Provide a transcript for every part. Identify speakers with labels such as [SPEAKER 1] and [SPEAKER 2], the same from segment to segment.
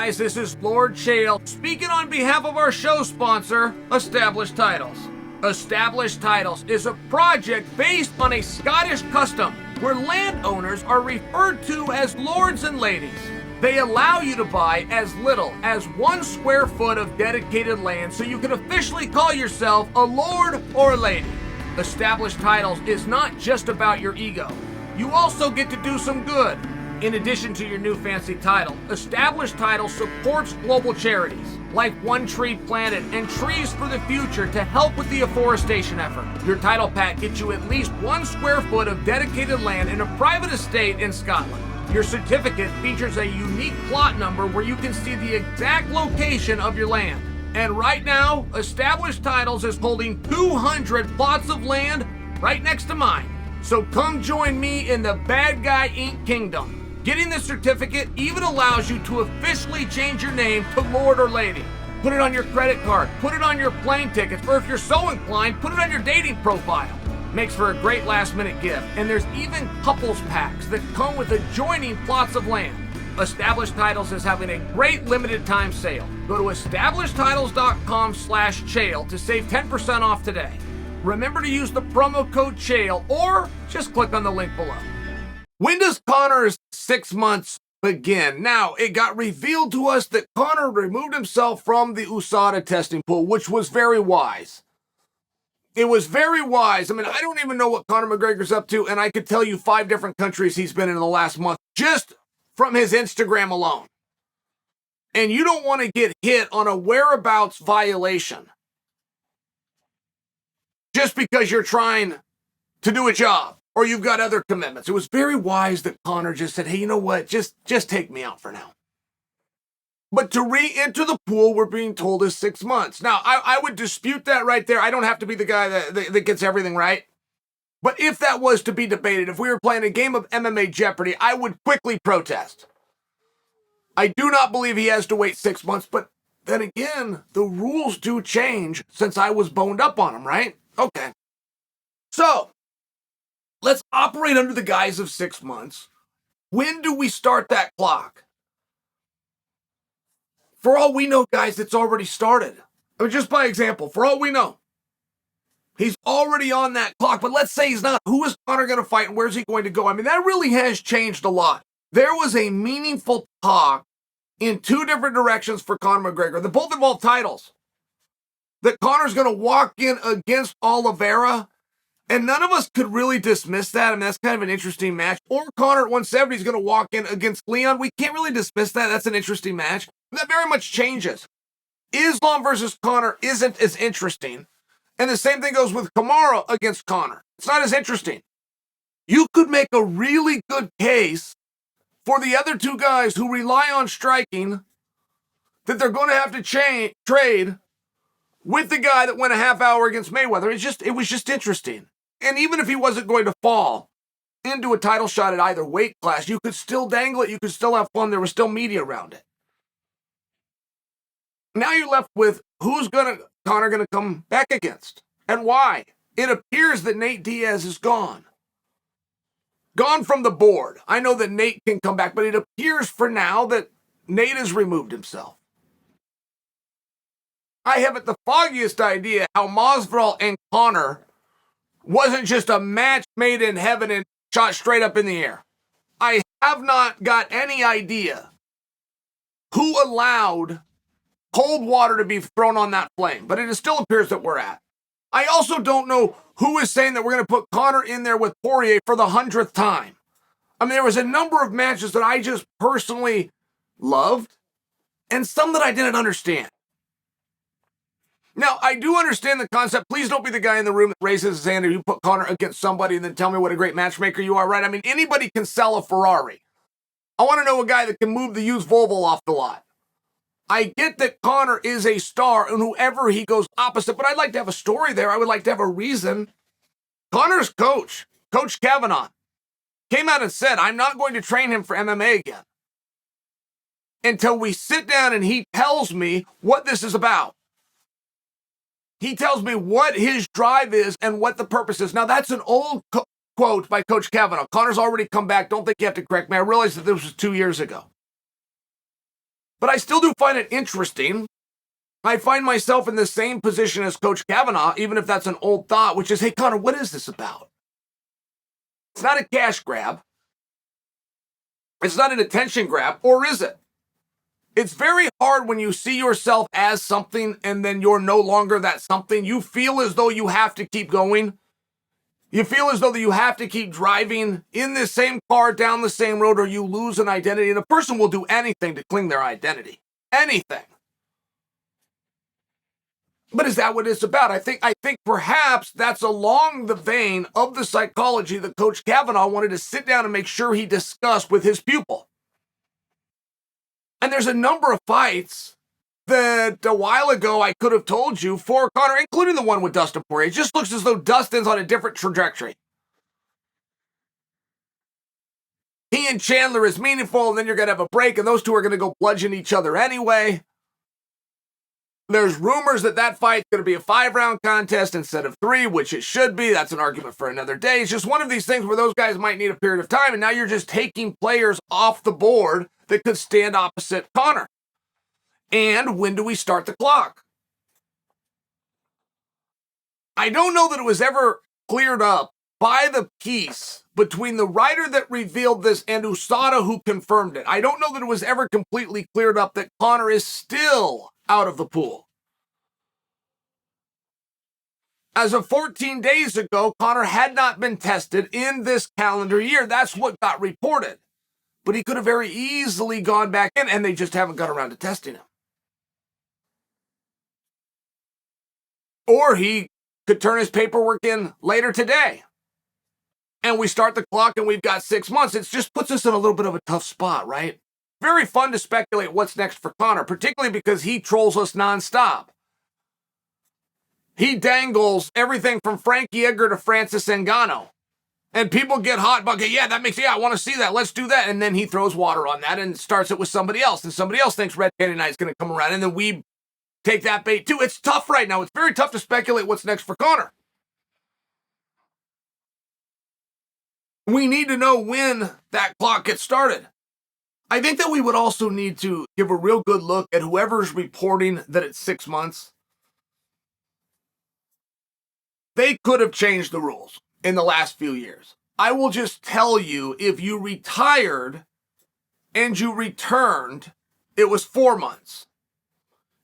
[SPEAKER 1] guys, this is Lord Chael speaking on behalf of our show sponsor, Established Titles. Established Titles is a project based on a Scottish custom where landowners are referred to as lords and ladies. They allow you to buy as little as 1 square foot of dedicated land so you can officially call yourself a lord or a lady. Established Titles is not just about your ego. You also get to do some good. In addition to your new fancy title, Established Titles supports global charities like One Tree Planet and Trees for the Future to help with the afforestation effort. Your title pack gets you at least 1 square foot of dedicated land in a private estate in Scotland. Your certificate features a unique plot number where you can see the exact location of your land. And right now, Established Titles is holding 200 plots of land right next to mine. So come join me in the Bad Guy Inc. Kingdom. Getting this certificate even allows you to officially change your name to Lord or Lady. Put it on your credit card, put it on your plane tickets, or if you're so inclined, put it on your dating profile. Makes for a great last-minute gift, and there's even couples packs that come with adjoining plots of land. Established Titles is having a great limited-time sale. Go to establishedtitles.com/Chael to save 10% off today. Remember to use the promo code Chael, or just click on the link below. When does Conor's 6 months begin? Now, it got revealed to us that Conor removed himself from the USADA testing pool, which was very wise. It was very wise. I mean, I don't even know what Conor McGregor's up to, and I could tell you 5 different countries he's been in the last month, just from his Instagram alone. And you don't want to get hit on a whereabouts violation just because you're trying to do a job or you've got other commitments. It was very wise that Conor just said, hey, you know what? Just take me out for now. But to re-enter the pool, we're being told is 6 months. Now, I would dispute that right there. I don't have to be the guy that gets everything right. But if that was to be debated, if we were playing a game of MMA Jeopardy, I would quickly protest. I do not believe he has to wait 6 months, but then again, the rules do change since I was boned up on him, right? Okay. So, let's operate under the guise of 6 months. When do we start that clock? For all we know, guys, it's already started. I mean, just by example, for all we know, he's already on that clock. But let's say he's not. Who is Conor going to fight and where's he going to go? I mean, that really has changed a lot. There was a meaningful talk in 2 different directions for Conor McGregor. They both involve titles. That Conor's going to walk in against Oliveira. And none of us could really dismiss that. I mean, that's kind of an interesting match. Or Conor at 170 is going to walk in against Leon. We can't really dismiss that. That's an interesting match. That very much changes. Islam versus Conor isn't as interesting. And the same thing goes with Kamaru against Conor. It's not as interesting. You could make a really good case for the other 2 guys who rely on striking that they're going to have to trade with the guy that went a half hour against Mayweather. It was just interesting. And even if he wasn't going to fall into a title shot at either weight class, you could still dangle it. You could still have fun. There was still media around it. Now you're left with who's Conor going to come back against and why. It appears that Nate Diaz is gone. Gone from the board. I know that Nate can come back, but it appears for now that Nate has removed himself. I haven't the foggiest idea how Masvidal and Conor wasn't just a match made in heaven and shot straight up in the air. I have not got any idea who allowed cold water to be thrown on that flame, but it still appears that we're at. I also don't know who is saying that we're going to put Conor in there with Poirier for the 100th time. I mean, there was a number of matches that I just personally loved and some that I didn't understand. Now, I do understand the concept. Please don't be the guy in the room that raises his hand and you put Conor against somebody and then tell me what a great matchmaker you are, right? I mean, anybody can sell a Ferrari. I want to know a guy that can move the used Volvo off the lot. I get that Conor is a star and whoever he goes opposite, but I'd like to have a story there. I would like to have a reason. Conor's coach, Coach Kavanaugh, came out and said, I'm not going to train him for MMA again until we sit down and he tells me what this is about. He tells me what his drive is and what the purpose is. Now, that's an old quote by Coach Kavanaugh. Conor's already come back. Don't think you have to correct me. I realize that this was 2 years ago. But I still do find it interesting. I find myself in the same position as Coach Kavanaugh, even if that's an old thought, which is, hey, Conor, what is this about? It's not a cash grab. It's not an attention grab, or is it? It's very hard when you see yourself as something and then you're no longer that something. You feel as though you have to keep going. You feel as though that you have to keep driving in the same car down the same road, or you lose an identity. And a person will do anything to cling their identity. Anything. But is that what it's about? I think perhaps that's along the vein of the psychology that Coach Kavanaugh wanted to sit down and make sure he discussed with his pupil. And there's a number of fights that a while ago I could have told you for Conor, including the one with Dustin Poirier. It just looks as though Dustin's on a different trajectory. He and Chandler is meaningful, and then you're going to have a break, and those two are going to go bludgeon each other anyway. There's rumors that fight's going to be a 5-round contest instead of 3, which it should be. That's an argument for another day. It's just one of these things where those guys might need a period of time, and now you're just taking players off the board that could stand opposite Conor. And when do we start the clock? I don't know that it was ever cleared up by the piece between the writer that revealed this and USADA who confirmed it. I don't know that it was ever completely cleared up that Conor is still out of the pool. As of 14 days ago, Conor had not been tested in this calendar year. That's what got reported. But he could have very easily gone back in, and they just haven't got around to testing him. Or he could turn his paperwork in later today. And we start the clock and we've got 6 months. It just puts us in a little bit of a tough spot, right? Very fun to speculate what's next for Conor, particularly because he trolls us nonstop. He dangles everything from Frankie Edgar to Francis Ngannou. And people get hot bucket. Yeah, I want to see that. Let's do that. And then he throws water on that and starts it with somebody else. And somebody else thinks Red Candy Night is going to come around. And then we take that bait too. It's tough right now. It's very tough to speculate what's next for Conor. We need to know when that clock gets started. I think that we would also need to give a real good look at whoever's reporting that it's 6 months. They could have changed the rules in the last few years. I will just tell you, if you retired and you returned, it was 4 months.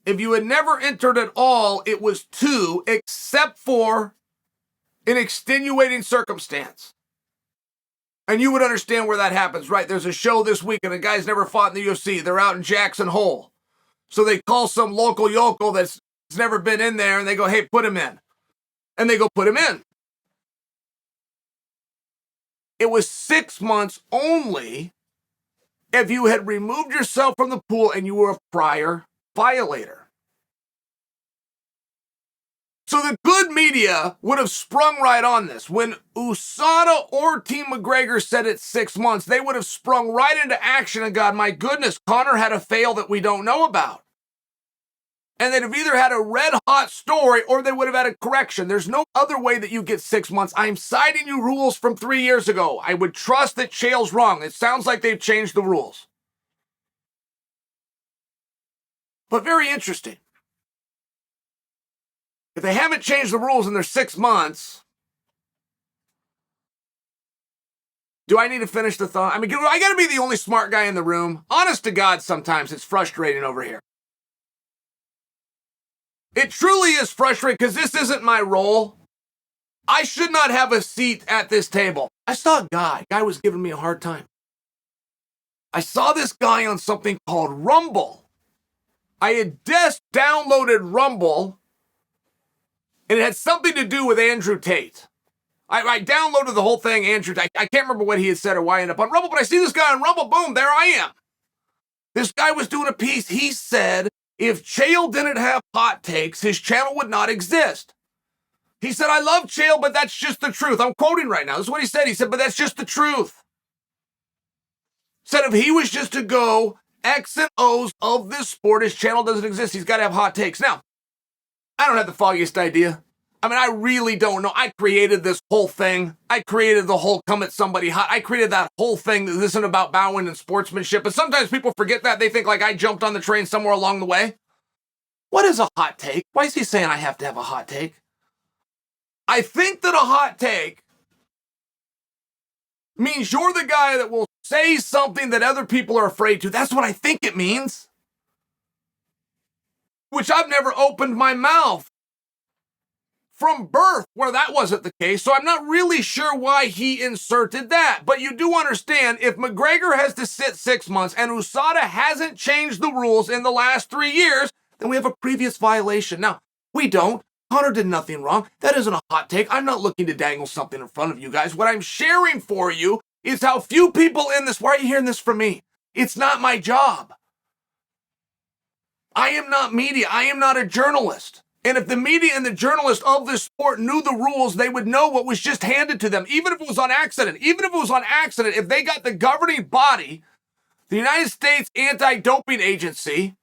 [SPEAKER 1] If you had never entered at all, it was 2, except for an extenuating circumstance. And you would understand where that happens, right? There's a show this week and a guy's never fought in the UFC. They're out in Jackson Hole. So they call some local yokel that's never been in there and they go, hey, put him in. And they go put him in. It was 6 months only if you had removed yourself from the pool and you were a prior violator. So the good media would have sprung right on this. When USADA or Team McGregor said it's 6 months, they would have sprung right into action and gone, my goodness, Conor had a fail that we don't know about. And they'd have either had a red-hot story or they would have had a correction. There's no other way that you get 6 months. I'm citing you rules from 3 years ago. I would trust that Chael's wrong. It sounds like they've changed the rules. But very interesting. If they haven't changed the rules in their 6 months, do I need to finish the thought? I mean, I got to be the only smart guy in the room. Honest to God, sometimes it's frustrating over here. It truly is frustrating because this isn't my role. I should not have a seat at this table. I saw a guy was giving me a hard time. I saw this guy on something called Rumble. I had just downloaded Rumble, and it had something to do with Andrew Tate. I downloaded the whole thing, Andrew Tate. I can't remember what he had said or why I ended up on Rumble, but I see this guy on Rumble, boom, there I am. This guy was doing a piece. He said, if Chael didn't have hot takes, his channel would not exist. He said, I love Chael, but that's just the truth. I'm quoting right now. This is what he said. He said, but that's just the truth. Said if he was just to go X and O's of this sport, his channel doesn't exist. He's got to have hot takes. Now, I don't have the foggiest idea. I mean, I really don't know. I created this whole thing. I created the whole come at somebody hot. I created that whole thing that isn't about bowing and sportsmanship. But sometimes people forget that. They think like I jumped on the train somewhere along the way. What is a hot take? Why is he saying I have to have a hot take? I think that a hot take means you're the guy that will say something that other people are afraid to. That's what I think it means. Which I've never opened my mouth from birth where that wasn't the case, so I'm not really sure why he inserted that. But you do understand, if McGregor has to sit 6 months and USADA hasn't changed the rules in the last 3 years, then we have a previous violation. Now, we don't. Conor did nothing wrong. That isn't a hot take. I'm not looking to dangle something in front of you guys. What I'm sharing for you is how few people in this, why are you hearing this from me? It's not my job. I am not media. I am not a journalist. And if the media and the journalists of this sport knew the rules, they would know what was just handed to them, even if it was on accident. Even if it was on accident, if they got the governing body, the United States Anti-Doping Agency,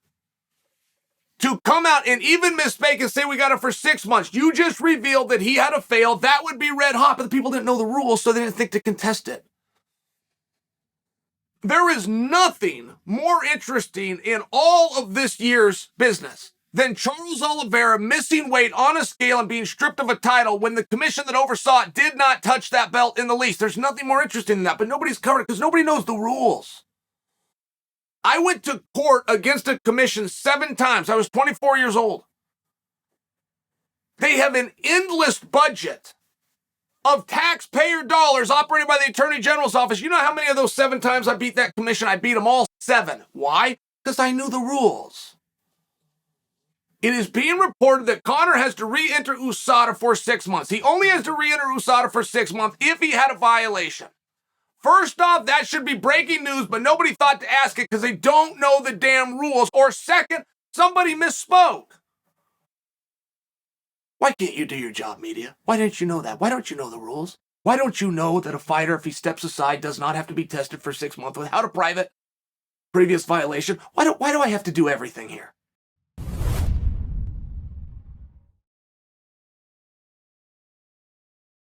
[SPEAKER 1] to come out and even misspeak and say we got it for 6 months, you just revealed that he had a fail, that would be red hot, but the people didn't know the rules, so they didn't think to contest it. There is nothing more interesting in all of this year's business than Charles Oliveira missing weight on a scale and being stripped of a title when the commission that oversaw it did not touch that belt in the least. There's nothing more interesting than that, but nobody's covered it because nobody knows the rules. I went to court against a commission 7 times. I was 24 years old. They have an endless budget of taxpayer dollars operated by the Attorney General's office. You know how many of those 7 times I beat that commission? I beat them all 7. Why? Because I knew the rules. It is being reported that Conor has to re-enter USADA for 6 months. He only has to re-enter USADA for 6 months if he had a violation. First off, that should be breaking news, but nobody thought to ask it because they don't know the damn rules. Or second, somebody misspoke. Why can't you do your job, media? Why didn't you know that? Why don't you know the rules? Why don't you know that a fighter, if he steps aside, does not have to be tested for 6 months without a private previous violation? Why do I have to do everything here?